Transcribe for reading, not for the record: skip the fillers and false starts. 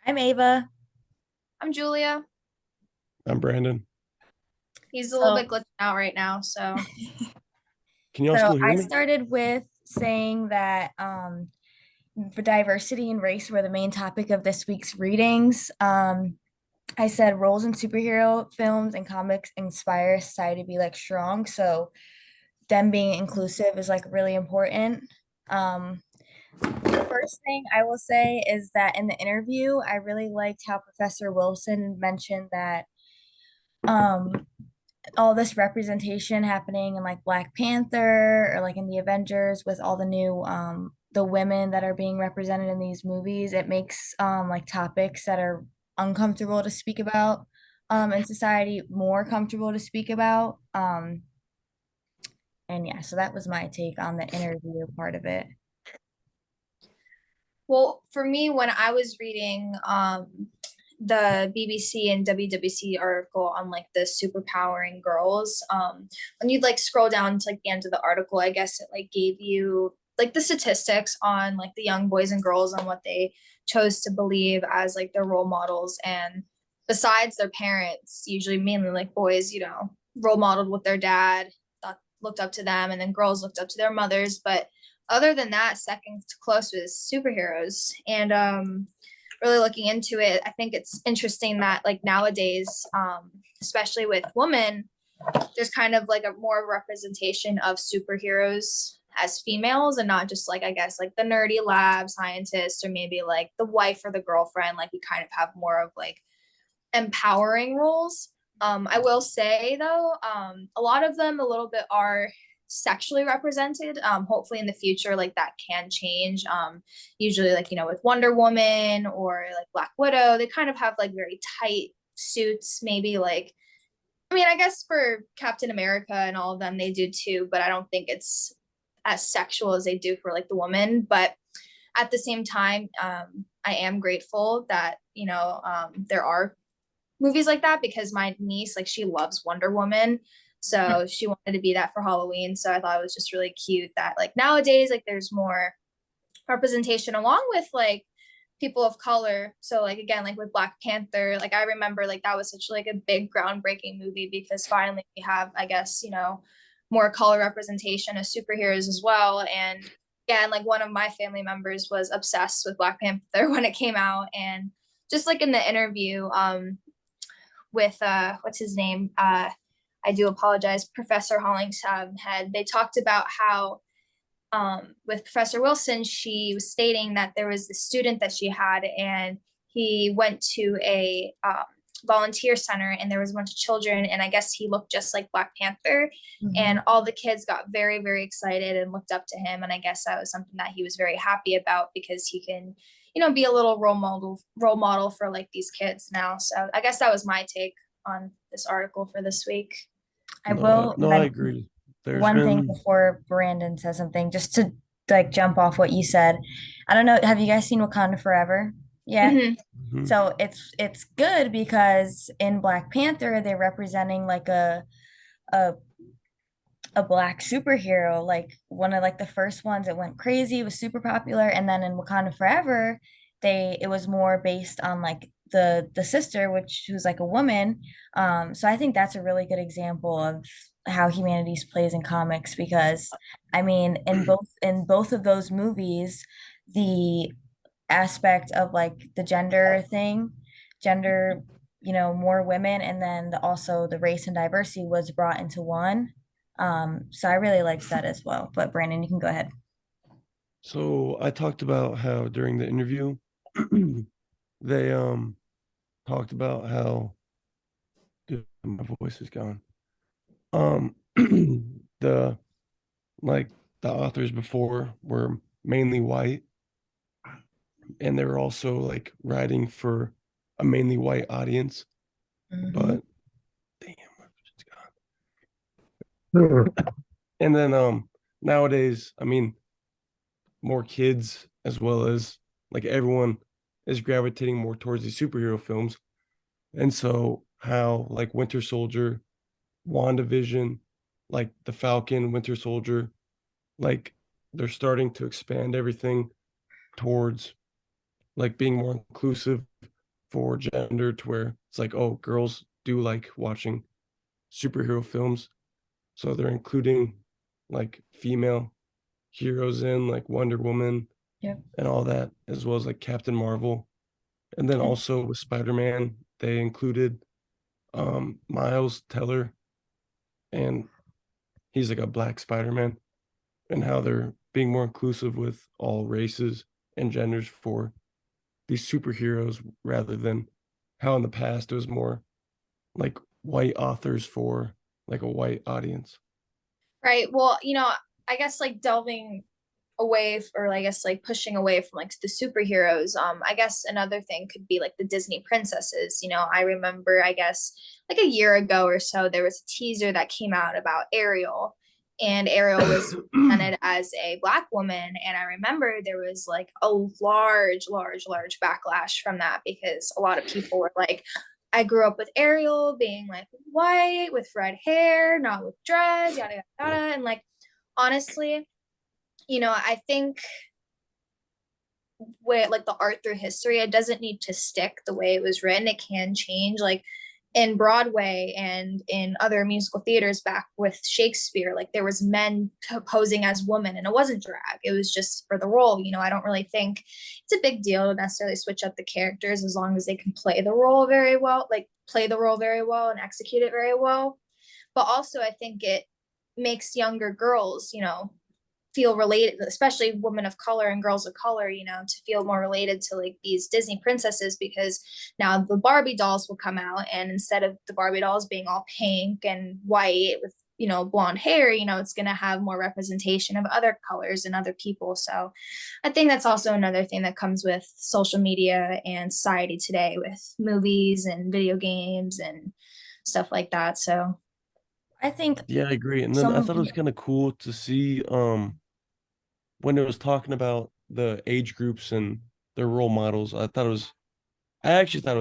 I'm Ava. I'm Julia. I'm Brandon. He's a little So, bit glitching out right now, so Can y'all so still hear I me? started with saying that for diversity and race were the main topic of this week's readings. I said roles in superhero films and comics inspire society to be like strong. So them being inclusive is like really important. Um, the first thing I will say is that in the interview, I really liked how Professor Wilson mentioned that um all this representation happening in like Black Panther or like in the Avengers with all the new the women that are being represented in these movies, it makes like topics that are uncomfortable to speak about in society more comfortable to speak about. And yeah, so that was my take on the interview part of it. well, for me, when I was reading the BBC and WWC article on like the superpowering girls, when you'd like scroll down to like the end of the article, I guess it like gave you like the statistics on like the young boys and girls and what they chose to believe as like their role models. And besides their parents, usually mainly like boys, role modeled with their dad, thought, looked up to them, and then girls looked up to their mothers. But other than that, second to close was superheroes. And really looking into it, I think it's interesting that like nowadays, especially with women, there's kind of like a more representation of superheroes as females and not just like I guess like the nerdy lab scientist or maybe like the wife or the girlfriend. Like we kind of have more of like empowering roles. I will say though, a lot of them a little bit are sexually represented. Hopefully in the future, like that can change. Usually, like with Wonder Woman or like Black Widow, they kind of have like very tight suits. Maybe like I mean, I guess for Captain America and all of them, they do too. But I don't think it's as sexual as they do for like the woman. But at the same time, I am grateful that there are movies like that because my niece, like, she loves Wonder Woman. So she wanted to be that for Halloween. So I thought it was just really cute that, like, nowadays, like, there's more representation along with, like, people of color. So, like, again, like with Black Panther, like, I remember, like, that was such, like, a big groundbreaking movie because finally we have, I guess, more color representation of superheroes as well. And again, like, one of my family members was obsessed with Black Panther when it came out. And just like in the interview, with what's his name? I do apologize, Professor Hollingshead. They talked about how with Professor Wilson, she was stating that there was this student that she had, and he went to a volunteer center, and there was a bunch of children, and I guess he looked just like Black Panther, Mhm. and all the kids got very, very excited and looked up to him, and I guess that was something that he was very happy about because he can, be a little role model for like these kids now. So I guess that was my take on this article for this week. I No, will I mention agree. There's one thing been before Brandon says something, just to like jump off what you said. I don't know, have you guys seen Wakanda Forever yet? Mm-hmm. mhm. So it's good because in Black Panther they're representing like a a black superhero, like one of like the first ones. It went crazy, it was super popular, and then in Wakanda Forever, it was more based on like the sister, which who's like a woman. So I think that's a really good example of how humanities plays in comics because I mean in both of those movies, the aspect of like the gender, more women, and then also the race and diversity was brought into one. So I really liked that as well. But Brandon, you can go ahead. So I talked about how during the interview they talked about how dude, my voice is gone. Um the like the authors before were mainly white, and they were also like writing for a mainly white audience. Hmm. But damn, my voice is gone. And then nowadays, I mean, more kids as well as like everyone is gravitating more towards these superhero films. And so how like Winter Soldier, WandaVision, like the Falcon, Winter Soldier, like they're starting to expand everything towards like being more inclusive. for gender to where it's like, oh, girls do like watching superhero films. So they're including like female heroes in like Wonder Woman Yep. and all that, as well as like Captain Marvel. And then And- also with Spider-Man, they included Miles Teller, and he's like a black Spider-Man, and how they're being more inclusive with all races and genders for these superheroes rather than how in the past it was more like white authors for like a white audience. Right. Well, I guess like delving away or I guess like pushing away from like the superheroes, I guess another thing could be like the Disney princesses. I remember, I guess like a year ago or so, there was a teaser that came out about Ariel, and Ariel was presented as a black woman, and I remember there was like a large backlash from that, because a lot of people were like, I grew up with Ariel being like white with red hair, not with dreads, yada yada yada. And like, honestly, I think with like the art through history, it doesn't need to stick the way it was written. It can change. Like in Broadway and in other musical theaters back with Shakespeare, like there was men posing as women, and it wasn't drag. It was just for the role. I don't really think it's a big deal to necessarily switch up the characters, as long as they can play the role very well, and execute it very well. But also, I think it makes younger girls, feel related, especially women of color and girls of color, to feel more related to like these Disney princesses, because now the Barbie dolls will come out, and instead of the Barbie dolls being all pink and white with blonde hair, it's going to have more representation of other colors and other people. So I think that's also another thing that comes with social media and society today, with movies and video games and stuff like that. So I think Yeah, I agree. And then I some, thought it was kind of cool to see when it was talking about the age groups and their role models. I actually thought it